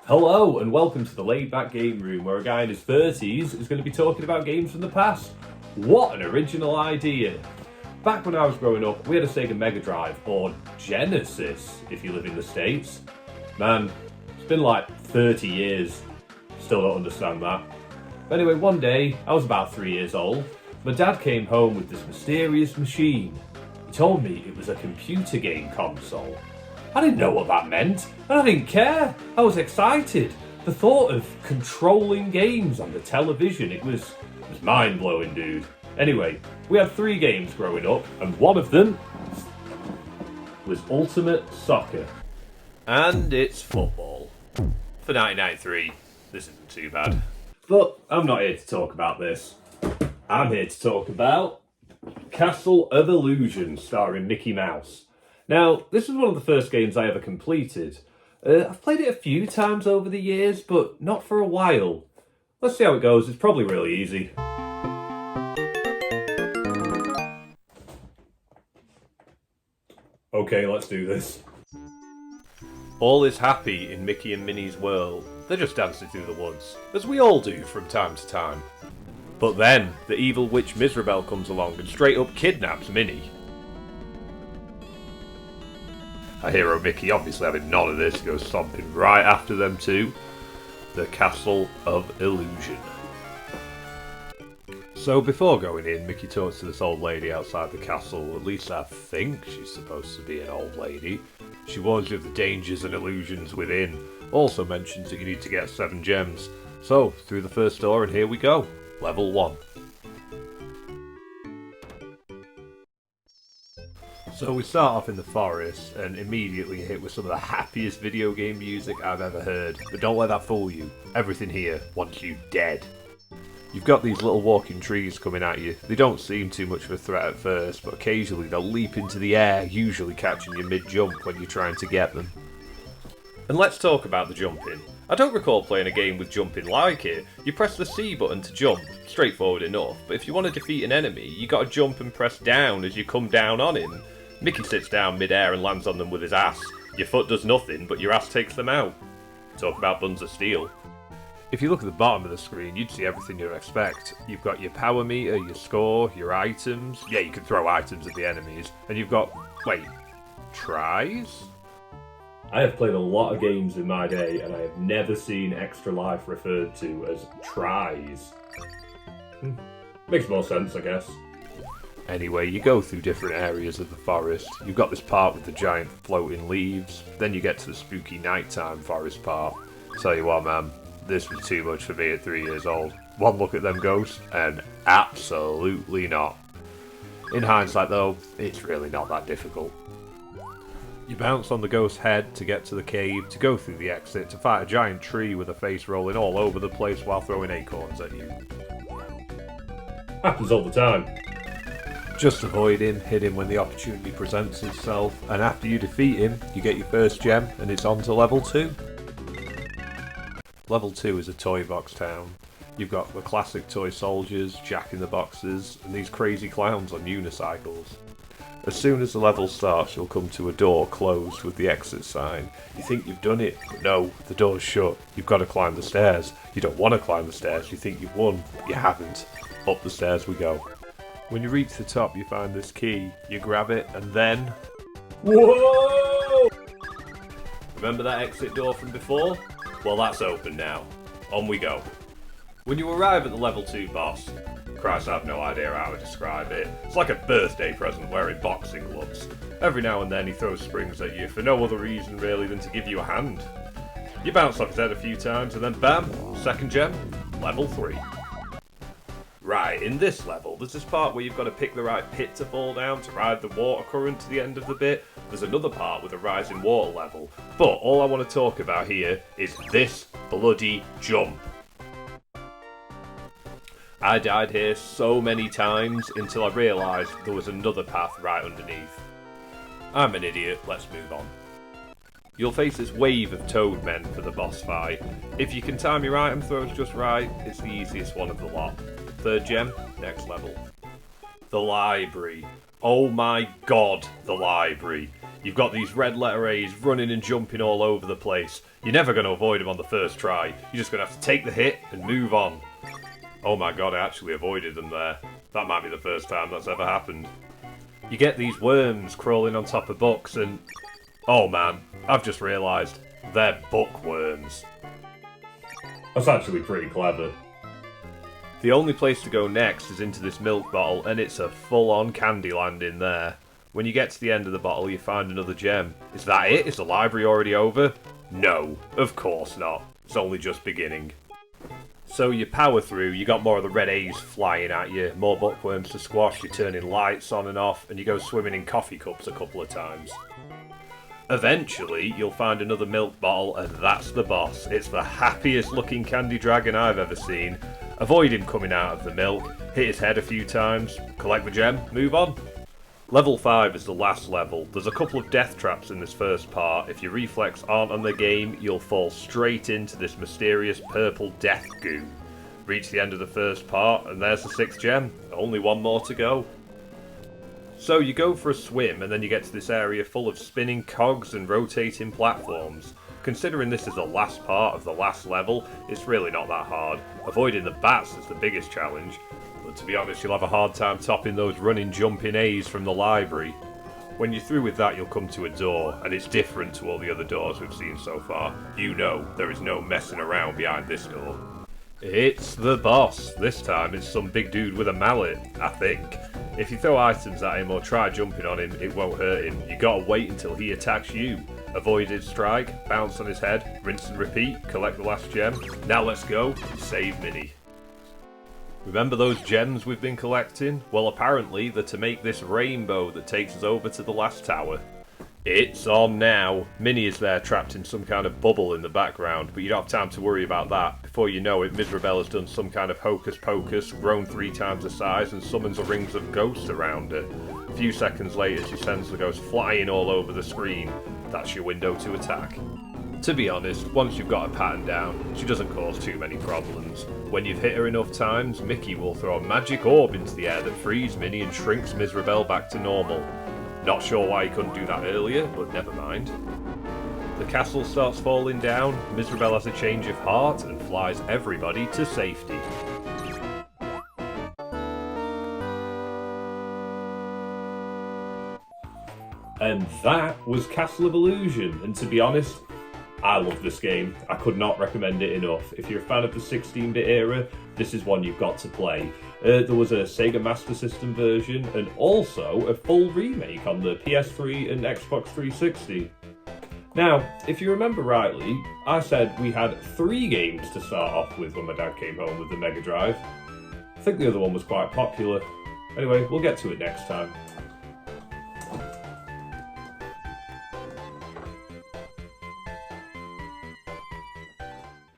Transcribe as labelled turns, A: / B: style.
A: Hello and welcome to the Laid Back Game Room, where a guy in his 30s is going to be talking about games from the past. What an original idea! Back when I was growing up, we had a Sega Mega Drive, or Genesis if you live in the States. Man, it's been like 30 years, still don't understand that. But anyway, one day, I was about 3 years old, my dad came home with this mysterious machine. He told me it was a computer game console. I didn't know what that meant, and I didn't care. I was excited. The thought of controlling games on the television, it was mind-blowing, dude. Anyway, we had 3 games growing up, and one of them was Ultimate Soccer. And it's football. For 1993, this isn't too bad. But I'm not here to talk about this. I'm here to talk about Castle of Illusion, starring Mickey Mouse. Now, this was one of the first games I ever completed. I've played it a few times over the years, but not for a while. Let's see how it goes. It's probably really easy. Okay, let's do this. All is happy in Mickey and Minnie's world. They're just dancing through the woods, as we all do from time to time. But then, the evil witch Miserabelle comes along and straight up kidnaps Minnie. Our hero Mickey, obviously having none of this, goes stomping right after them to the Castle of Illusion. So before going in, Mickey talks to this old lady outside the castle. At least I think she's supposed to be an old lady. She warns you of the dangers and illusions within. Also mentions that you need to get 7 gems. So, through the first door and here we go. Level 1. So we start off in the forest and immediately hit with some of the happiest video game music I've ever heard. But don't let that fool you. Everything here wants you dead. You've got these little walking trees coming at you. They don't seem too much of a threat at first, but occasionally they'll leap into the air, usually catching you mid-jump when you're trying to get them. And let's talk about the jumping. I don't recall playing a game with jumping like it. You press the C button to jump, straightforward enough, but if you want to defeat an enemy, you gotta jump and press down as you come down on him. Mickey sits down mid-air and lands on them with his ass. Your foot does nothing, but your ass takes them out. Talk about buns of steel. If you look at the bottom of the screen, you'd see everything you'd expect. You've got your power meter, your score, your items. Yeah, you can throw items at the enemies. And you've got, tries? I have played a lot of games in my day, and I have never seen extra life referred to as tries. Makes more sense, I guess. Anyway, you go through different areas of the forest. You've got this part with the giant floating leaves. Then you get to the spooky nighttime forest part. Tell you what, man, this was too much for me at 3 years old. One look at them ghosts, and absolutely not. In hindsight, though, it's really not that difficult. You bounce on the ghost's head to get to the cave, to go through the exit, to fight a giant tree with a face rolling all over the place while throwing acorns at you. Happens all the time. Just avoid him, hit him when the opportunity presents itself, and after you defeat him, you get your first gem, and it's on to level 2. Level 2 is a toy box town. You've got the classic toy soldiers, jack-in-the-boxes, and these crazy clowns on unicycles. As soon as the level starts, you'll come to a door closed with the exit sign. You think you've done it, but no, the door's shut. You've got to climb the stairs. You don't want to climb the stairs, you think you've won, but you haven't. Up the stairs we go. When you reach the top, you find this key. You grab it, and then... Whoa! Remember that exit door from before? Well, that's open now. On we go. When you arrive at the level 2 boss, Christ, I have no idea how to describe it. It's like a birthday present wearing boxing gloves. Every now and then he throws springs at you for no other reason really than to give you a hand. You bounce off his head a few times and then bam, second gem, level 3. Right, in this level, there's this part where you've got to pick the right pit to fall down to ride the water current to the end of the bit. There's another part with a rising water level. But all I want to talk about here is this bloody jump. I died here so many times until I realised there was another path right underneath. I'm an idiot, let's move on. You'll face this wave of toad men for the boss fight. If you can time your item throws just right, it's the easiest one of the lot. Third gem, next level. The library. Oh my god, the library. You've got these red letter A's running and jumping all over the place. You're never going to avoid them on the first try. You're just going to have to take the hit and move on. Oh my god, I actually avoided them there. That might be the first time that's ever happened. You get these worms crawling on top of books and... oh man, I've just realised. They're bookworms. That's actually pretty clever. The only place to go next is into this milk bottle, and it's a full-on Candyland in there. When you get to the end of the bottle, you find another gem. Is that it? Is the library already over? No, of course not. It's only just beginning. So you power through, you got more of the red A's flying at you, more bookworms to squash, you're turning lights on and off, and you go swimming in coffee cups a couple of times. Eventually, you'll find another milk bottle, and that's the boss. It's the happiest looking candy dragon I've ever seen. Avoid him coming out of the milk, hit his head a few times, collect the gem, move on. Level 5 is the last level. There's a couple of death traps in this first part. If your reflex aren't on the game, you'll fall straight into this mysterious purple death goo. Reach the end of the first part, and there's the 6th gem. Only one more to go. So you go for a swim, and then you get to this area full of spinning cogs and rotating platforms. Considering this is the last part of the last level, it's really not that hard. Avoiding the bats is the biggest challenge. But to be honest, you'll have a hard time topping those running, jumping A's from the library. When you're through with that, you'll come to a door, and it's different to all the other doors we've seen so far. You know there is no messing around behind this door. It's the boss. This time it's some big dude with a mallet, I think. If you throw items at him or try jumping on him, it won't hurt him. You gotta wait until he attacks you. Avoid his strike, bounce on his head, rinse and repeat, collect the last gem. Now let's go, save Minnie. Remember those gems we've been collecting? Well, apparently they're to make this rainbow that takes us over to the last tower. It's on now. Minnie is there trapped in some kind of bubble in the background, but you don't have time to worry about that. Before you know it, Miserabelle has done some kind of hocus pocus, grown 3 times the size, and summons a rings of ghosts around her. A few seconds later, she sends the ghosts flying all over the screen. That's your window to attack. To be honest, once you've got a pattern down, she doesn't cause too many problems. When you've hit her enough times, Micky will throw a magic orb into the air that frees Minnie and shrinks Miserabelle back to normal. Not sure why he couldn't do that earlier, but never mind. The castle starts falling down, Miserabelle has a change of heart and flies everybody to safety. And that was Castle of Illusion, and to be honest, I love this game. I could not recommend it enough. If you're a fan of the 16-bit era, this is one you've got to play. There was a Sega Master System version and also a full remake on the PS3 and Xbox 360. Now, if you remember rightly, I said we had 3 games to start off with when my dad came home with the Mega Drive. I think the other one was quite popular. Anyway, we'll get to it next time.